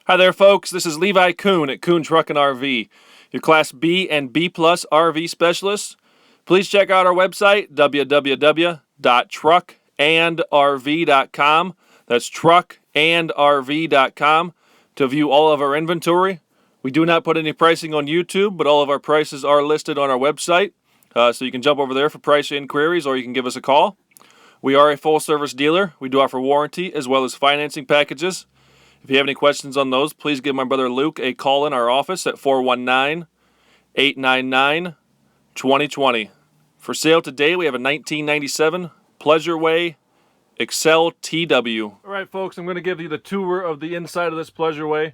Hi there, folks. This is Levi Kuhn at Kuhn Truck and RV, your Class B and B Plus RV specialist. Please check out our website, www.truckandrv.com. That's truckandrv.com to view all of our inventory. We do not put any pricing on YouTube, but all of our prices are listed on our website. So you can jump over there for price inquiries, or you can give us a call. We are a full-service dealer. We do offer warranty as well as financing packages. If you have any questions on those, please give my brother Luke a call in our office at 419-899-2020. For sale today, we have a 1997 Pleasureway Excel TW. All right, folks, I'm going to give you the tour of the inside of this Pleasureway.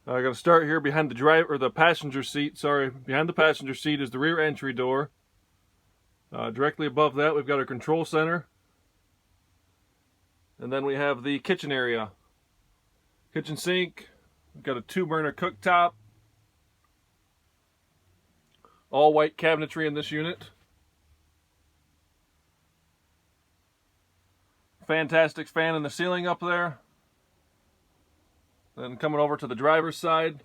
I'm going to start here behind the passenger seat. Sorry, behind the passenger seat is the rear entry door. Directly above that, we've got our control center. And then we have the kitchen area. Kitchen sink, we've got a 2-burner cooktop, all white cabinetry in this unit. Fantastic fan in the ceiling up there. Then coming over to the driver's side,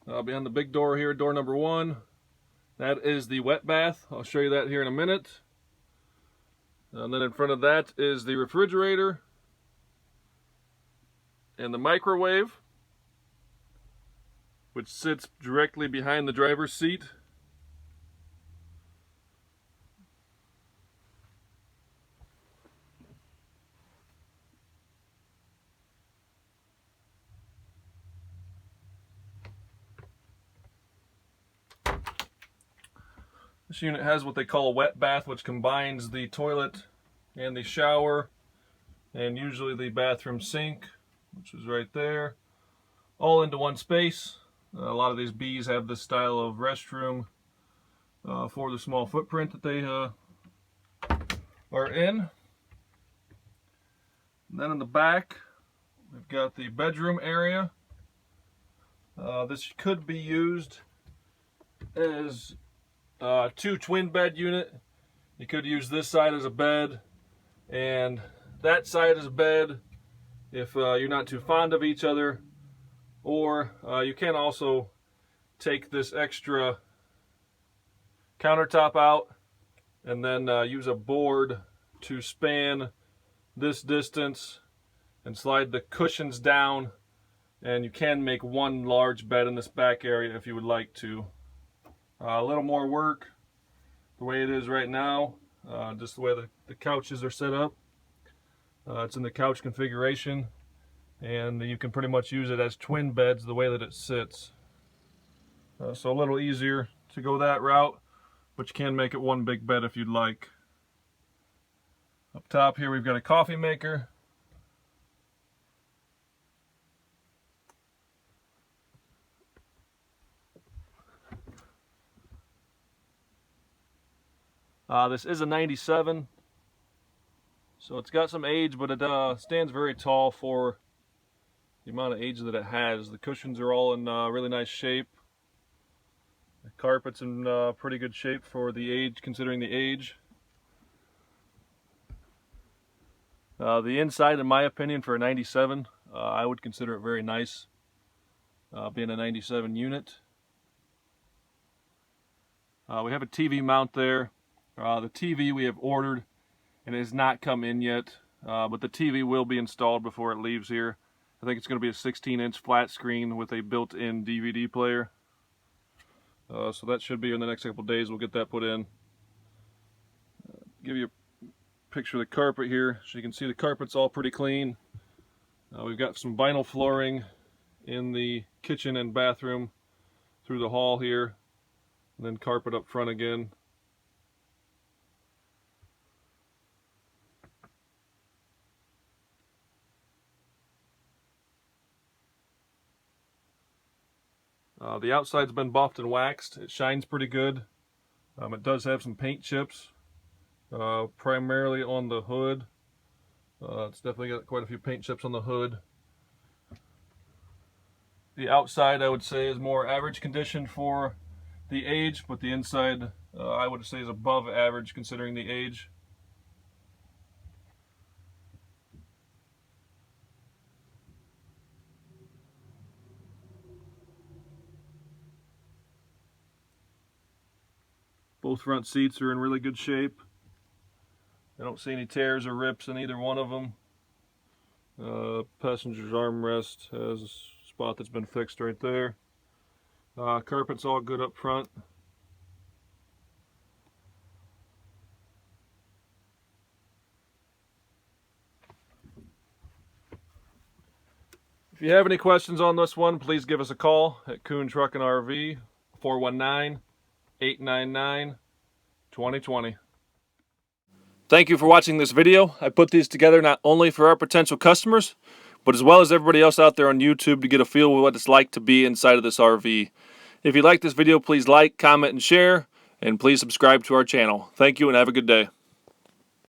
behind the big door here, door number 1, that is the wet bath. I'll show you that here in a minute. And then in front of that is the refrigerator and the microwave, which sits directly behind the driver's seat. This unit has what they call a wet bath, which combines the toilet and the shower and usually the bathroom sink, which is right there, all into one space. A lot of these Bs have this style of restroom for the small footprint that they are in. And then in the back, we've got the bedroom area. This could be used as a 2 twin bed unit. You could use this side as a bed and that side as a bed if you're not too fond of each other, or you can also take this extra countertop out and then use a board to span this distance and slide the cushions down, and you can make one large bed in this back area if you would like to. A little more work the way it is right now, just the way the couches are set up. It's in the couch configuration, and you can pretty much use it as twin beds the way that it sits. So a little easier to go that route, but you can make it one big bed if you'd like. Up top here we've got a coffee maker. This is a 97. So it's got some age, but it stands very tall for the amount of age that it has. The cushions are all in really nice shape. The carpet's in pretty good shape for the age, considering the age. The inside, in my opinion, for a 97, I would consider it very nice, being a 97 unit. We have a TV mount there. The TV we have ordered, and it has not come in yet, but the TV will be installed before it leaves here. I think it's going to be a 16-inch flat screen with a built-in DVD player. So that should be in the next couple days. We'll get that put in. Give you a picture of the carpet here, so you can see the carpet's all pretty clean. We've got some vinyl flooring in the kitchen and bathroom through the hall here, and then carpet up front again. The outside's been buffed and waxed. It shines pretty good. It does have some paint chips, primarily on the hood. It's definitely got quite a few paint chips on the hood. The outside, I would say, is more average condition for the age, but the inside, I would say, is above average considering the age. Both front seats are in really good shape. I don't see any tears or rips in either one of them. Passenger's armrest has a spot that's been fixed right there. Carpet's all good up front. If you have any questions on this one, please give us a call at Kuhn Truck and RV, 419-899-2020. Thank you for watching this video. I put these together not only for our potential customers, but as well as everybody else out there on YouTube to get a feel of what it's like to be inside of this RV. If you like this video, please like, comment, and share, and please subscribe to our channel. Thank you and have a good day.